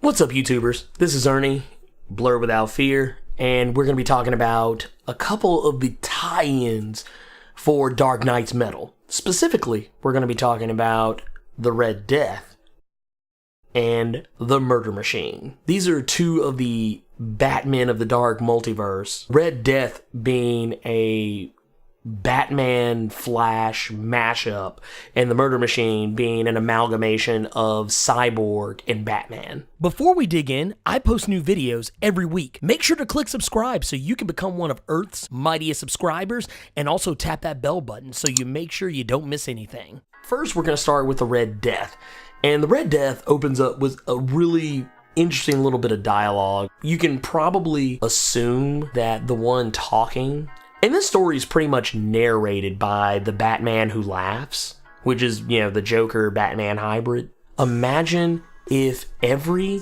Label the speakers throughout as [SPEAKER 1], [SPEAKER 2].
[SPEAKER 1] What's up, YouTubers? This is Ernie, Blerd Without Fear, and we're going to be talking about a couple of the tie-ins for Dark Knight's Metal. Specifically, we're going to be talking about the Red Death and the Murder Machine. These are two of the Batmen of the Dark Multiverse. Red Death being a Batman Flash mashup, and the Murder Machine being an amalgamation of Cyborg and Batman. Before we dig in, I post new videos every week. Make sure to click subscribe so you can become one of Earth's mightiest subscribers, and also tap that bell button so you make sure you don't miss anything. First, we're going to start with the Red Death, and the Red Death opens up with a really interesting little bit of dialogue. You can probably assume that the one talking, and this story is pretty much narrated by the Batman who laughs, which is, the Joker-Batman hybrid. Imagine if every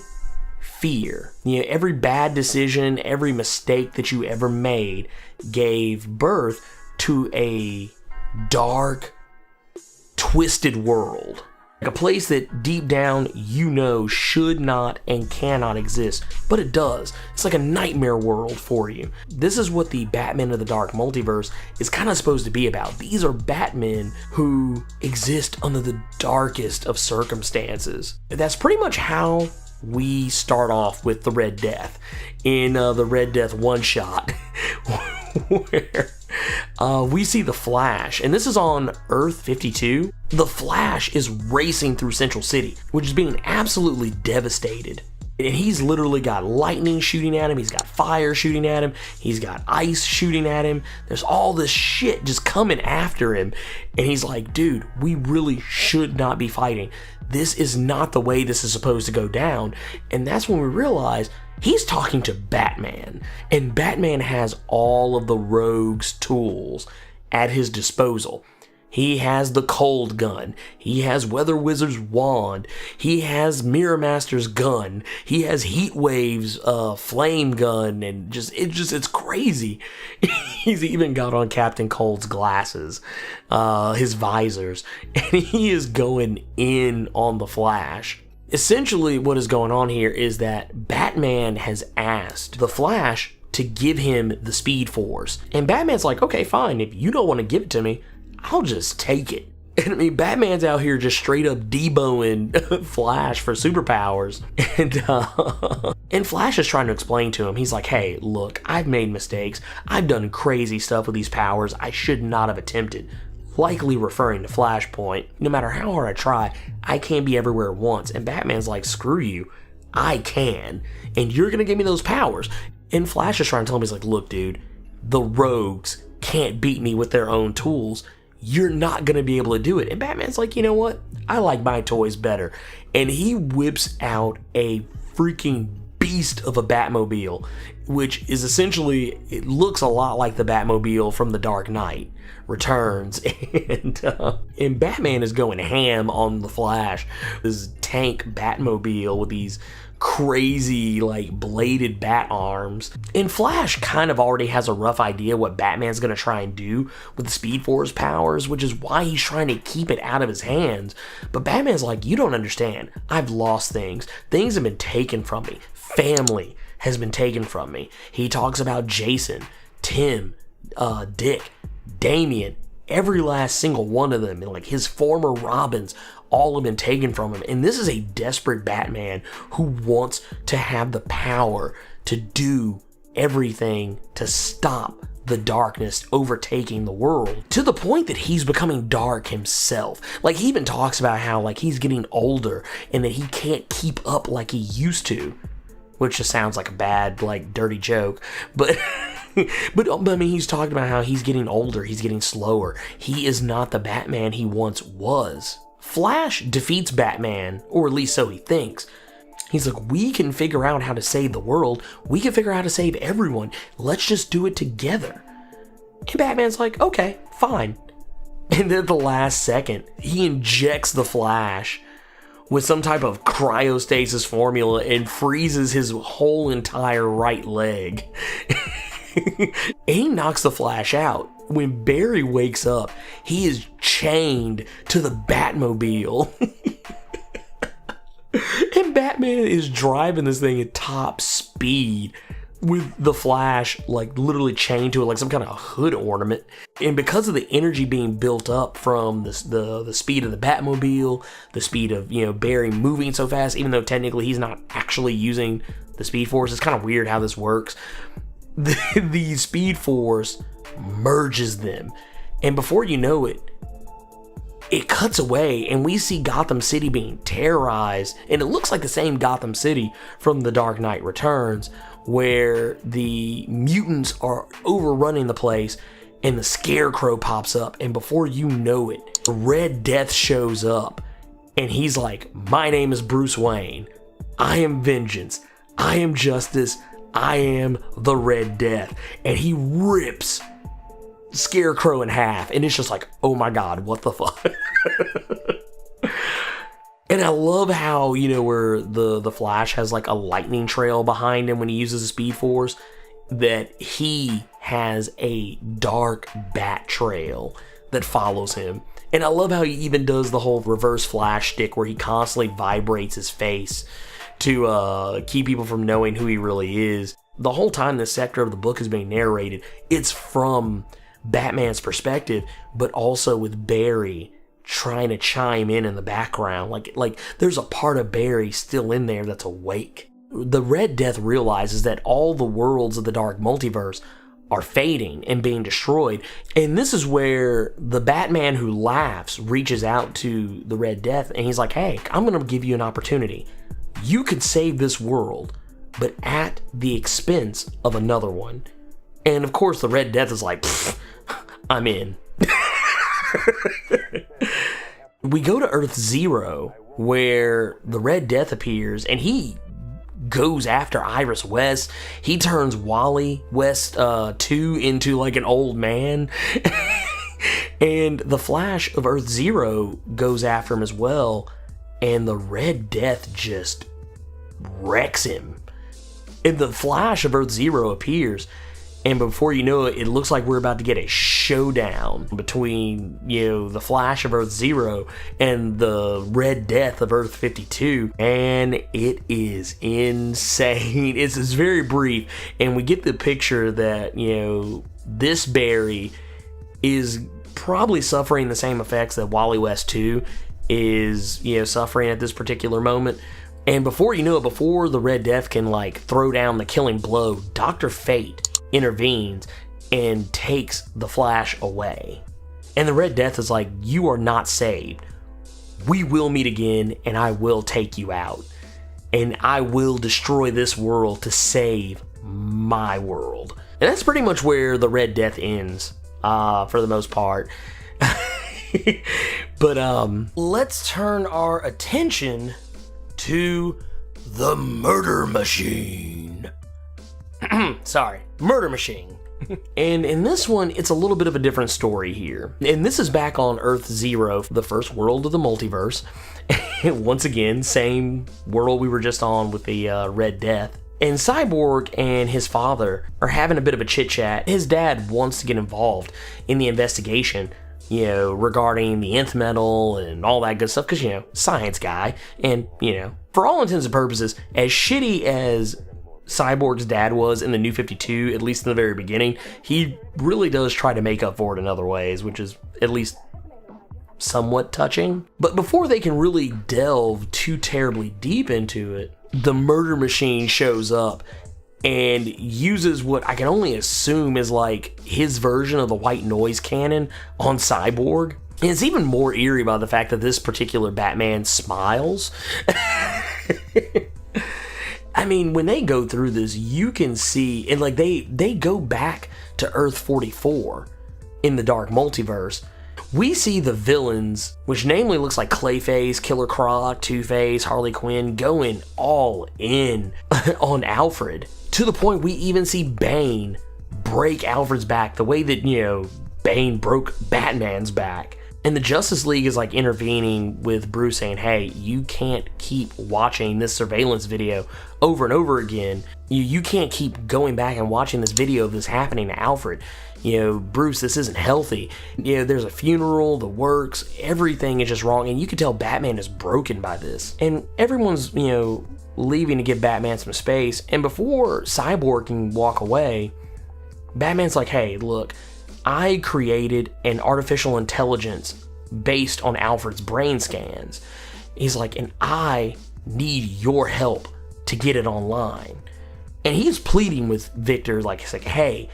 [SPEAKER 1] fear, every bad decision, every mistake that you ever made gave birth to a dark, twisted world. Like a place that deep down should not and cannot exist, but it does. It's like a nightmare world for you. This is what the Batman of the Dark Multiverse is kind of supposed to be about. These are Batmen who exist under the darkest of circumstances. That's pretty much how we start off with the Red Death in the Red Death one-shot, where we see the Flash, and this is on Earth 52. The Flash is racing through Central City, which is being absolutely devastated. And he's literally got lightning shooting at him, he's got fire shooting at him, he's got ice shooting at him. There's all this shit just coming after him. And he's like, dude, we really should not be fighting. This is not the way this is supposed to go down. And that's when we realize he's talking to Batman. And Batman has all of the Rogue's tools at his disposal. He has the cold gun, he has Weather Wizard's wand, he has Mirror Master's gun, he has Heat Wave's flame gun, and it's crazy. He's even got on Captain Cold's glasses, his visors, and he is going in on the Flash. Essentially, what is going on here is that Batman has asked the Flash to give him the Speed Force, and Batman's like, okay, fine, if you don't want to give it to me, I'll just take it. And I mean, Batman's out here just straight up deboing Flash for superpowers. And Flash is trying to explain to him, he's like, hey, look, I've made mistakes. I've done crazy stuff with these powers I should not have attempted. Likely referring to Flashpoint. No matter how hard I try, I can't be everywhere at once. And Batman's like, screw you, I can. And you're gonna give me those powers. And Flash is trying to tell him, he's like, look, dude, the Rogues can't beat me with their own tools. You're not going to be able to do it. And Batman's like, you know what? I like my toys better. And he whips out a freaking beast of a Batmobile, which is essentially, it looks a lot like the Batmobile from The Dark Knight Returns. And Batman is going ham on the Flash. This tank Batmobile with these crazy, bladed bat arms. And Flash kind of already has a rough idea what Batman's gonna try and do with the Speed Force powers, which is why he's trying to keep it out of his hands. But Batman's like, you don't understand. I've lost things. Things have been taken from me. Family has been taken from me. He talks about Jason, Tim, Dick, Damian, every last single one of them, and his former Robins, all have been taken from him. And this is a desperate Batman who wants to have the power to do everything to stop the darkness overtaking the world, to the point that he's becoming dark himself. He even talks about how he's getting older and that he can't keep up like he used to, which just sounds like a bad, dirty joke. But but I mean, he's talking about how he's getting older, he's getting slower. He is not the Batman he once was. Flash defeats Batman, or at least so he thinks. He's like, we can figure out how to save the world. We can figure out how to save everyone. Let's just do it together. And Batman's like, okay, fine. And then at the last second, he injects the Flash with some type of cryostasis formula and freezes his whole entire right leg. And he knocks the Flash out. When Barry wakes up, he is chained to the Batmobile. And Batman is driving this thing at top speed with the Flash like literally chained to it like some kind of hood ornament. And because of the energy being built up from the speed of the Batmobile, the speed of, Barry moving so fast, even though technically he's not actually using the Speed Force, it's kind of weird how this works. The Speed Force merges them, and before you know it, it cuts away and we see Gotham City being terrorized, and it looks like the same Gotham City from The Dark Knight Returns, where the mutants are overrunning the place and the Scarecrow pops up, and before you know it, Red Death shows up and he's like, my name is Bruce Wayne, I am vengeance, I am justice, I am the Red Death, and he rips Scarecrow in half, and it's just like, oh my god, what the fuck. And I love how, where the Flash has like a lightning trail behind him when he uses the Speed Force, that he has a dark bat trail that follows him. And I love how he even does the whole reverse Flash stick where he constantly vibrates his face to keep people from knowing who he really is. The whole time this sector of the book is being narrated, it's from Batman's perspective, but also with Barry trying to chime in the background. Like there's a part of Barry still in there that's awake. The Red Death realizes that all the worlds of the Dark Multiverse are fading and being destroyed. And this is where the Batman who laughs reaches out to the Red Death and he's like, hey, I'm going to give you an opportunity. You could save this world, but at the expense of another one. And of course the Red Death is like, I'm in. We go to Earth Zero, where the Red Death appears, and he goes after Iris West. He turns Wally West 2 into like an old man. And the Flash of Earth Zero goes after him as well, and the Red Death just wrecks him. And the Flash of Earth Zero appears, and before you know it, it looks like we're about to get a showdown between, the Flash of Earth Zero and the Red Death of Earth 52. And it is insane. It's very brief. And we get the picture that, this Barry is probably suffering the same effects that Wally West 2 is, suffering at this particular moment. And before you know it, before the Red Death can, throw down the killing blow, Dr. Fate intervenes and takes the Flash away. And the Red Death is like, you are not saved. We will meet again, and I will take you out. And I will destroy this world to save my world. And that's pretty much where the Red Death ends, for the most part. But let's turn our attention to the Murder Machine. Sorry, Murder Machine. And in this one, it's a little bit of a different story here. And this is back on Earth Zero, the first world of the multiverse. Once again, same world we were just on with the Red Death. And Cyborg and his father are having a bit of a chit-chat. His dad wants to get involved in the investigation, regarding the nth metal and all that good stuff, because, science guy. And, for all intents and purposes, as shitty as Cyborg's dad was in the New 52, at least in the very beginning, he really does try to make up for it in other ways, which is at least somewhat touching. But before they can really delve too terribly deep into it, the Murder Machine shows up and uses what I can only assume is his version of the white noise cannon on Cyborg. And it's even more eerie by the fact that this particular Batman smiles. I mean, when they go through this, you can see, and they go back to Earth 44 in the Dark Multiverse. We see the villains, which namely looks like Clayface, Killer Croc, Two-Face, Harley Quinn, going all in on Alfred, to the point we even see Bane break Alfred's back the way that, Bane broke Batman's back. And the Justice League is like intervening with Bruce saying, hey, you can't keep watching this surveillance video over and over again. You can't keep going back and watching this video of this happening to Alfred. Bruce, this isn't healthy. There's a funeral, the works, everything is just wrong. And you can tell Batman is broken by this. And everyone's, leaving to give Batman some space. And before Cyborg can walk away, Batman's like, hey, look, I created an artificial intelligence based on Alfred's brain scans. He's like, and I need your help to get it online. And he's pleading with Victor, like, he's like, hey,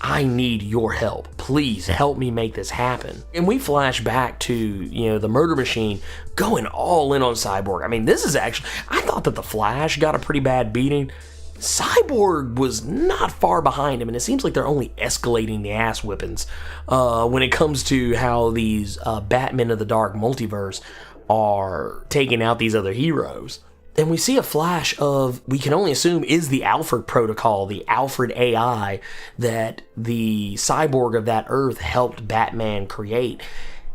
[SPEAKER 1] I need your help. Please help me make this happen. And we flash back to, the Murder Machine going all in on Cyborg. I mean, this is actually, I thought that the Flash got a pretty bad beating. Cyborg was not far behind him, and it seems like they're only escalating the ass whippings when it comes to how these Batmen of the Dark Multiverse are taking out these other heroes. And we see a flash of, we can only assume, is the Alfred protocol, the Alfred AI that the cyborg of that Earth helped Batman create.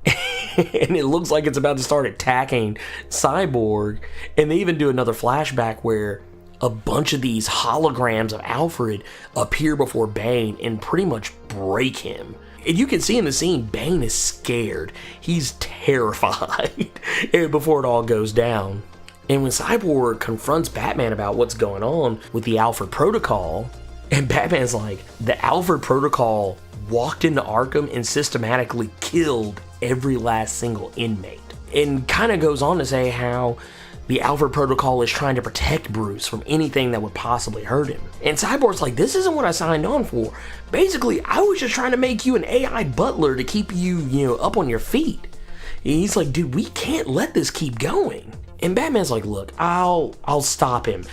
[SPEAKER 1] And it looks like it's about to start attacking Cyborg. And they even do another flashback where a bunch of these holograms of Alfred appear before Bane and pretty much break him. And you can see in the scene, Bane is scared. He's terrified before it all goes down. And when Cyborg confronts Batman about what's going on with the Alfred Protocol, and Batman's like, the Alfred Protocol walked into Arkham and systematically killed every last single inmate. And kind of goes on to say how the Alfred Protocol is trying to protect Bruce from anything that would possibly hurt him. And Cyborg's like, this isn't what I signed on for. Basically, I was just trying to make you an AI butler to keep you, up on your feet. And he's like, dude, we can't let this keep going. And Batman's like, look, I'll stop him.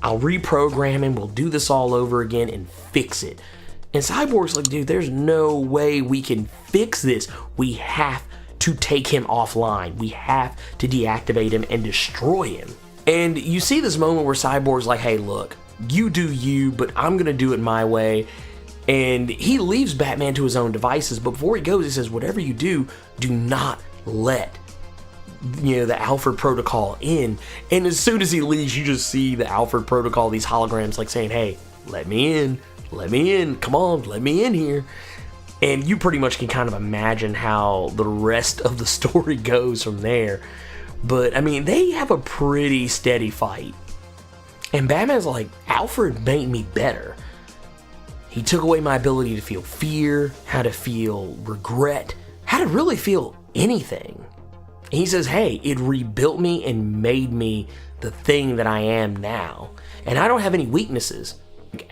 [SPEAKER 1] I'll reprogram him. We'll do this all over again and fix it. And Cyborg's like, dude, there's no way we can fix this. We have to take him offline. We have to deactivate him and destroy him. And you see this moment where Cyborg's like, hey, look, you do you, but I'm gonna do it my way. And he leaves Batman to his own devices, but before he goes, he says, whatever you do not let the Alfred Protocol in. And as soon as he leaves, you just see the Alfred Protocol, these holograms like saying, hey, let me in, come on, let me in here. And you pretty much can kind of imagine how the rest of the story goes from there. But, I mean, they have a pretty steady fight. And Batman's like, Alfred made me better. He took away my ability to feel fear, how to feel regret, how to really feel anything. And he says, hey, it rebuilt me and made me the thing that I am now. And I don't have any weaknesses.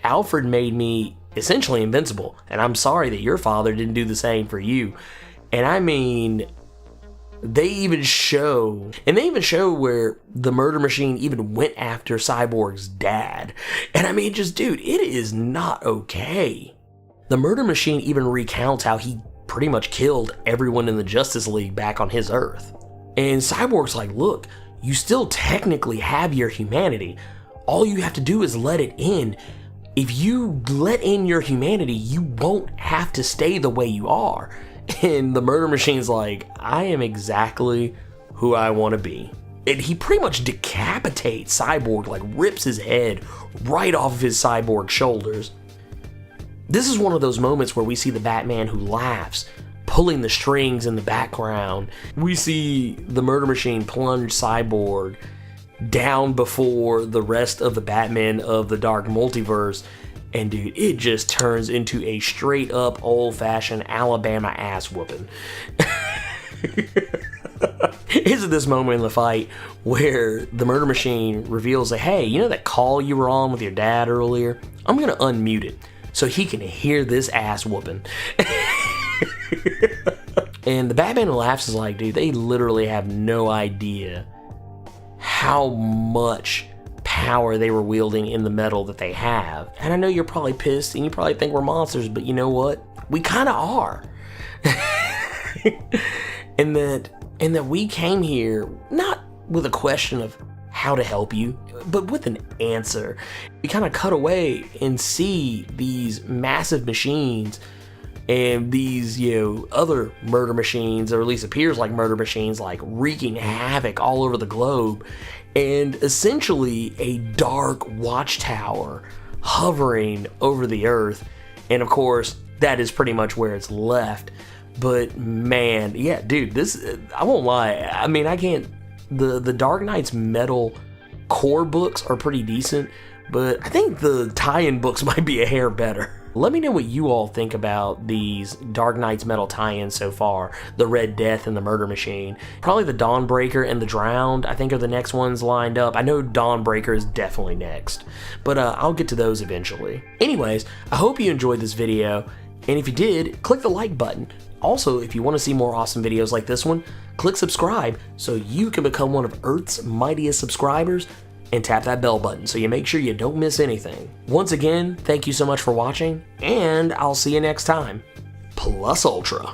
[SPEAKER 1] Alfred made me essentially invincible, and I'm sorry that your father didn't do the same for you. And I mean, they even show where the Murder Machine even went after Cyborg's dad. And I mean, just, dude, it is not okay. The Murder Machine even recounts how he pretty much killed everyone in the Justice League back on his Earth. And Cyborg's like, look, you still technically have your humanity. All you have to do is let it in. If you let in your humanity, you won't have to stay the way you are. And the Murder Machine's like, I am exactly who I want to be. And he pretty much decapitates Cyborg, like rips his head right off of his cyborg shoulders. This is one of those moments where we see the Batman who laughs, pulling the strings in the background. We see the Murder Machine plunge Cyborg down before the rest of the Batman of the Dark Multiverse, and dude, it just turns into a straight up old-fashioned Alabama ass whooping. Isn't this moment in the fight where the Murder Machine reveals that, hey, you know that call you were on with your dad earlier? I'm gonna unmute it so he can hear this ass whooping. And the Batman who laughs is like, dude, they literally have no idea how much power they were wielding in the metal that they have. And I know you're probably pissed and you probably think we're monsters, but you know what? We kind of are. and that we came here not with a question of how to help you, but with an answer. We kind of cut away and see these massive machines and these, other murder machines, or at least appears like murder machines, like wreaking havoc all over the globe, and essentially a dark watchtower hovering over the earth. And of course, that is pretty much where it's left. But man, yeah, dude, this, I won't lie. I mean, I can't, the Dark Knight's Metal core books are pretty decent, but I think the tie-in books might be a hair better. Let me know what you all think about these Dark Knight's Metal tie-ins so far. The Red Death and the Murder Machine. Probably the Dawnbreaker and the Drowned, I think, are the next ones lined up. I know Dawnbreaker is definitely next, but I'll get to those eventually. Anyways, I hope you enjoyed this video, and if you did, click the like button. Also, if you want to see more awesome videos like this one, click subscribe so you can become one of Earth's mightiest subscribers, and tap that bell button so you make sure you don't miss anything. Once again, thank you so much for watching, and I'll see you next time. Plus Ultra.